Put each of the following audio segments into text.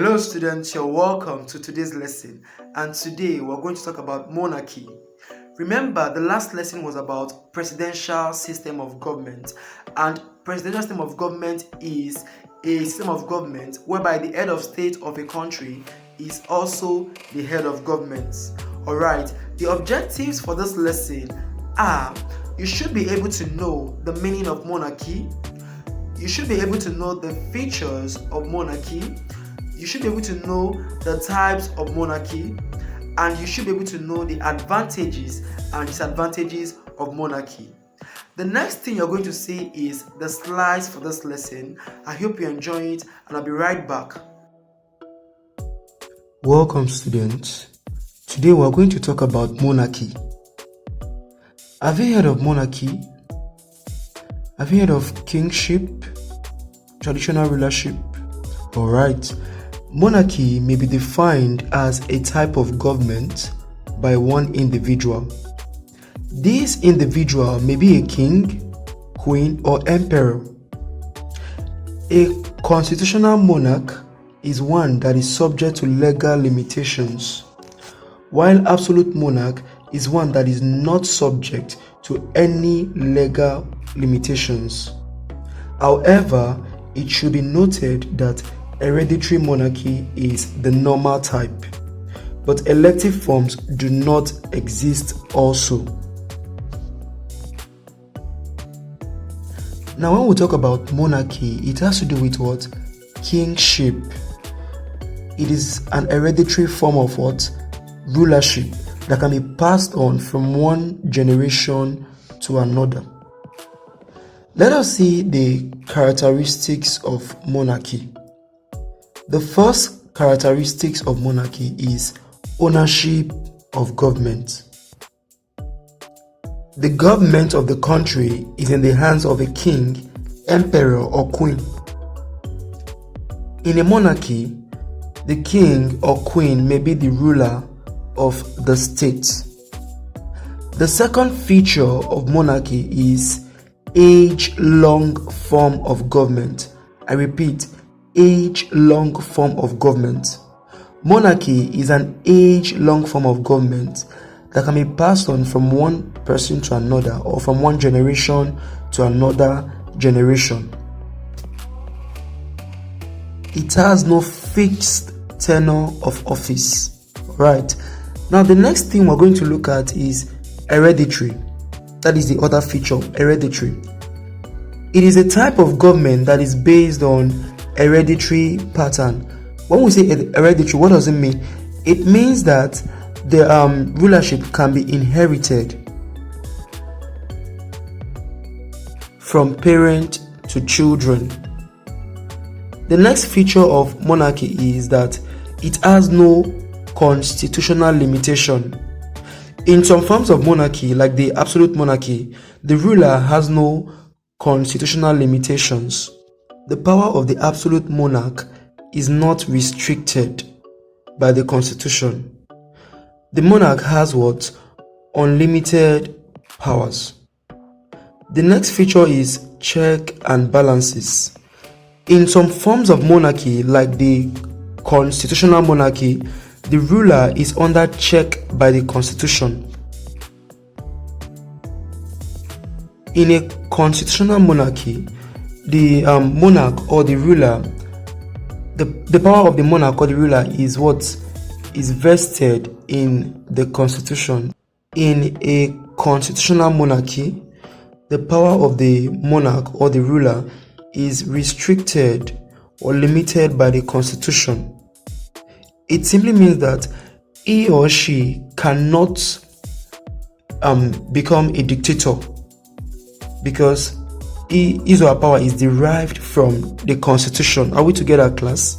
Hello students, you're welcome to today's lesson, and today we're going to talk about monarchy. Remember, the last lesson was about presidential system of government, and presidential system of government is a system of government whereby the head of state of a country is also the head of government. Alright, the objectives for this lesson are: you should be able to know the meaning of monarchy, you should be able to know the features of monarchy, you should be able to know the types of monarchy, and you should be able to know the advantages and disadvantages of monarchy. The next thing you're going to see is the slides for this lesson. I hope you enjoy it, and I'll be right back. Welcome students. Today we're going to talk about monarchy. Have you heard of monarchy? Have you heard of kingship, traditional rulership? Alright. Monarchy may be defined as a type of government by one individual. This individual may be a king, queen, or emperor. A constitutional monarch is one that is subject to legal limitations, while absolute monarch is one that is not subject to any legal limitations. However, it should be noted that hereditary monarchy is the normal type, but elective forms do not exist also. Now, when we talk about monarchy, it has to do with what? Kingship. It is an hereditary form of what? Rulership that can be passed on from one generation to another. Let us see the characteristics of monarchy. The first characteristics of monarchy is ownership of government. The government of the country is in the hands of a king, emperor, or queen. In a monarchy, the king or queen may be the ruler of the state. The second feature of monarchy is age-long form of government. I repeat, age-long form of government. Monarchy is an age-long form of government that can be passed on from one person to another, or from one generation to another generation. It has no fixed tenure of office. Right. Now, the next thing we're going to look at is hereditary. That is the other feature, hereditary. It is a type of government that is based on hereditary pattern. When we say hereditary, what does it mean? It means that the rulership can be inherited from parent to children. The next feature of monarchy is that it has no constitutional limitation. In some forms of monarchy, like the absolute monarchy, the ruler has no constitutional limitations. The power of the absolute monarch is not restricted by the constitution. The monarch has what? Unlimited powers. The next feature is check and balances. In some forms of monarchy, like the constitutional monarchy, the ruler is under check by the constitution. In a constitutional monarchy, the monarch or the ruler, the power of the monarch or the ruler is what is vested in the constitution. In a constitutional monarchy, the power of the monarch or the ruler is restricted or limited by the constitution. It simply means that he or she cannot become a dictator, because his or her power is derived from the constitution. Are we together, class?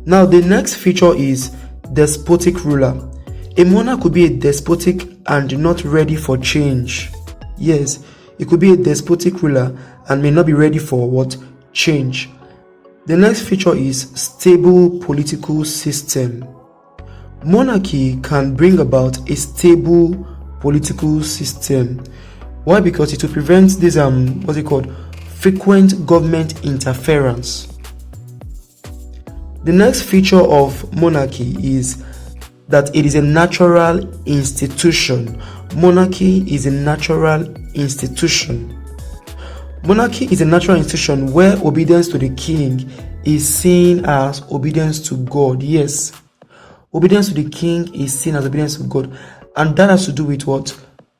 Now, the next feature is despotic ruler. A monarch could be a despotic and not ready for change. Yes, it could be a despotic ruler and may not be ready for what? Change. The next feature is stable political system. Monarchy can bring about a stable political system. Why? Because it will prevent this frequent government interference. The next feature of monarchy is that it is a natural institution. Monarchy is a natural institution. Monarchy is a natural institution where obedience to the king is seen as obedience to God. Yes, obedience to the king is seen as obedience to God, and that has to do with what?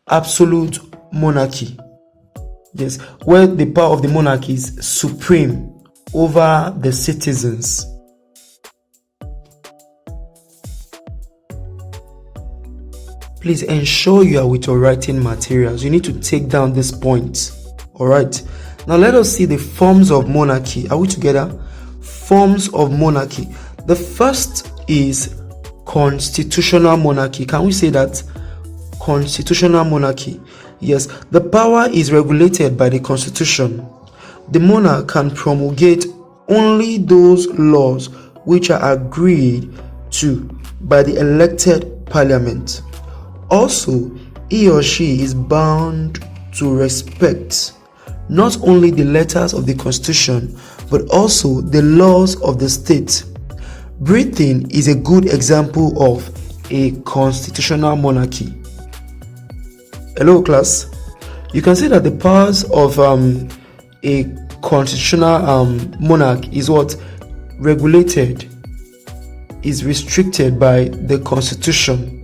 Absolute monarchy. Yes, where the power of the monarch is supreme over the citizens. Please ensure you are with your writing materials. You need to take down this point. Alright. Now let us see the forms of monarchy. Are we together? Forms of monarchy. The first is constitutional monarchy. Can we say that? Constitutional monarchy. Yes, the power is regulated by the constitution. The monarch can promulgate only those laws which are agreed to by the elected parliament. Also, he or she is bound to respect not only the letters of the constitution but also the laws of the state. Britain is a good example of a constitutional monarchy. Hello class. You can see that the powers of a constitutional monarch is what? Regulated, is restricted by the constitution.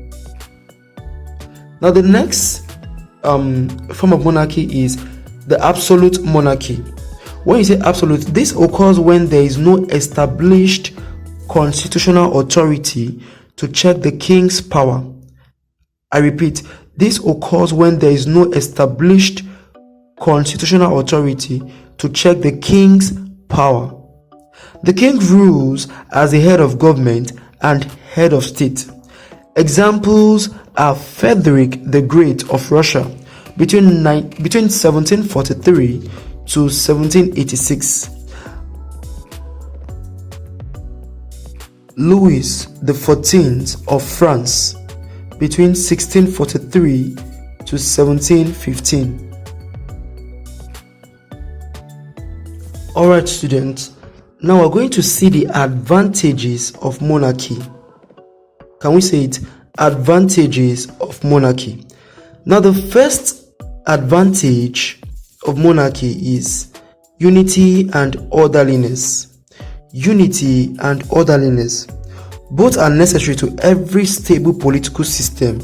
Now the next form of monarchy is the absolute monarchy. When you say absolute, this occurs when there is no established constitutional authority to check the king's power. I repeat, this occurs when there is no established constitutional authority to check the king's power. The king rules as the head of government and head of state. Examples are Frederick the Great of Russia between 1743 to 1786. Louis XIV of France between 1643 to 1715. Alright students, now we're going to see the advantages of monarchy. Can we say it? Advantages of monarchy. Now the first advantage of monarchy is unity and orderliness. Unity and orderliness. Both are necessary to every stable political system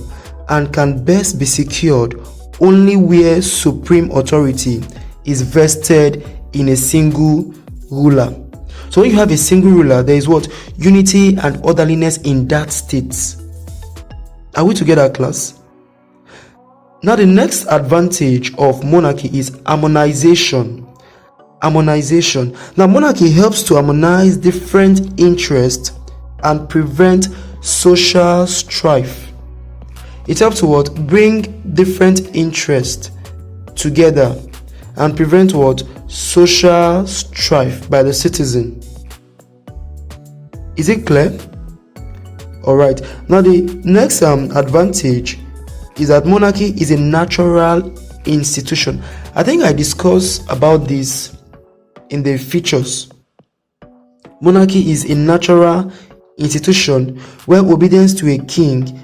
and can best be secured only where supreme authority is vested in a single ruler. So when you have a single ruler, there is what? Unity and orderliness in that state. Are we together, class? Now the next advantage of monarchy is harmonization. Harmonization. Now monarchy helps to harmonize different interests and prevent social strife. It helps to what? Bring different interests together and prevent what? Social strife by the citizen. Is it clear? Alright. Now the next advantage is that monarchy is a natural institution. I think I discussed about this in the features. Monarchy is a natural institution where obedience to a king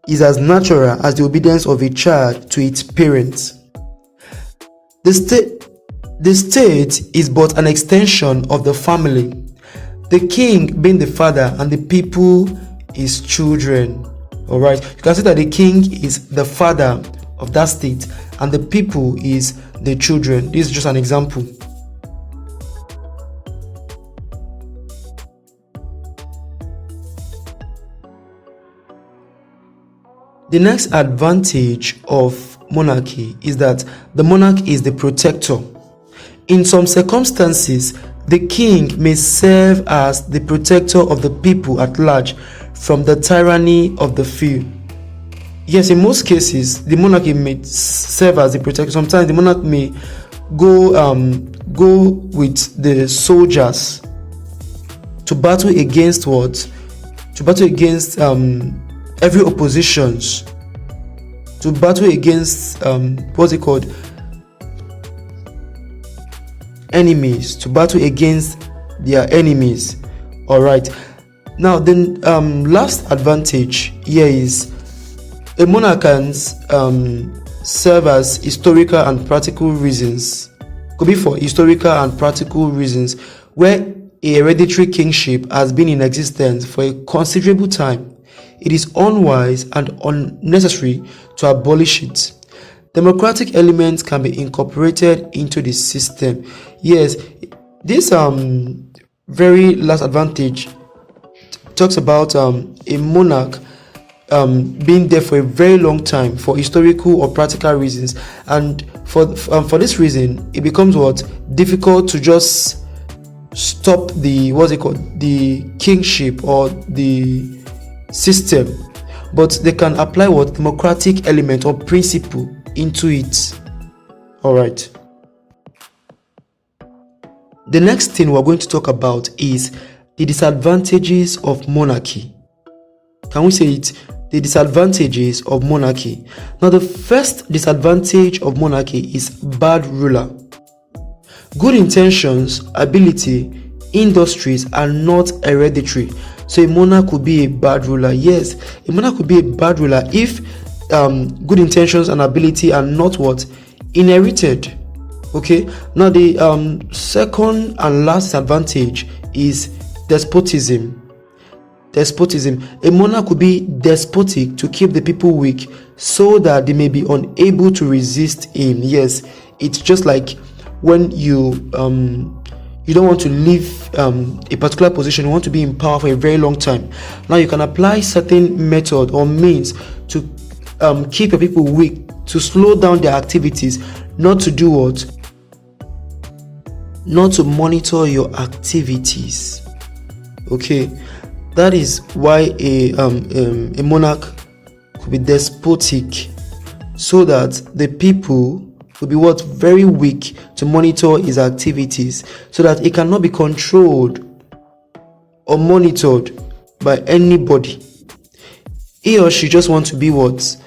is as natural as the obedience of a child to its parents. The state is but an extension of the family, the king being the father and the people his children. Alright, you can see that the king is the father of that state and the people is the children. This is just an example. The next advantage of monarchy is that the monarch is the protector. In some circumstances, the king may serve as the protector of the people at large from the tyranny of the few. Yes, in most cases, the monarchy may serve as the protector. Sometimes the monarch may go with the soldiers to battle against what? To battle against every oppositions, to battle against what's it called? Enemies, to battle against their enemies. All right. Now, the last advantage here is a monarch can serve as historical and practical reasons. Could be for historical and practical reasons, where a hereditary kingship has been in existence for a considerable time. It is unwise and unnecessary to abolish it. Democratic elements can be incorporated into the system. Yes, this very last advantage talks about a monarch being there for a very long time for historical or practical reasons, and for this reason it becomes what difficult to just stop the what's it called the kingship or the system, but they can apply what democratic element or principle into it. All right, the next thing we're going to talk about is the disadvantages of monarchy. Can we say it? The disadvantages of monarchy. Now, the first disadvantage of monarchy is bad ruler. Good intentions, ability, industries are not hereditary. So a monarch could be a bad ruler. Yes, a monarch could be a bad ruler if good intentions and ability are not what? Inherited. Okay. Now the second and last disadvantage is despotism. A monarch could be despotic to keep the people weak so that they may be unable to resist him. Yes, it's just like when you don't want to leave a particular position, you want to be in power for a very long time. Now you can apply certain method or means to keep your people weak, to slow down their activities, not to do what? Not to monitor your activities. Okay, that is why a monarch could be despotic, so that the people will be what? Very weak to monitor his activities, so that it cannot be controlled or monitored by anybody. He or she just wants to be what?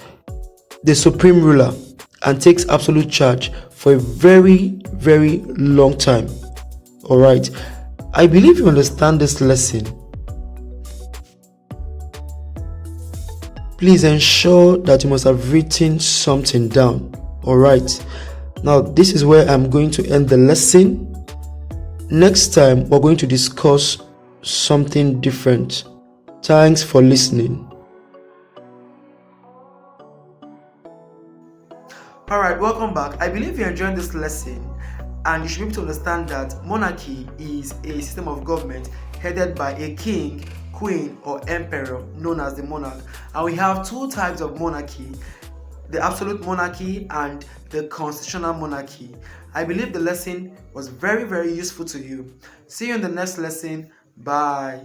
The supreme ruler, and takes absolute charge for a very, very long time. All right, I believe you understand this lesson. Please ensure that you must have written something down. All right, now this is where I'm going to end the lesson. Next time we're going to discuss something different. Thanks for listening. Alright, welcome back. I believe you're enjoying this lesson, and you should be able to understand that monarchy is a system of government headed by a king, queen, or emperor known as the monarch. And we have two types of monarchy: the absolute monarchy and the constitutional monarchy. I believe the lesson was very, very useful to you. See you in the next lesson. Bye.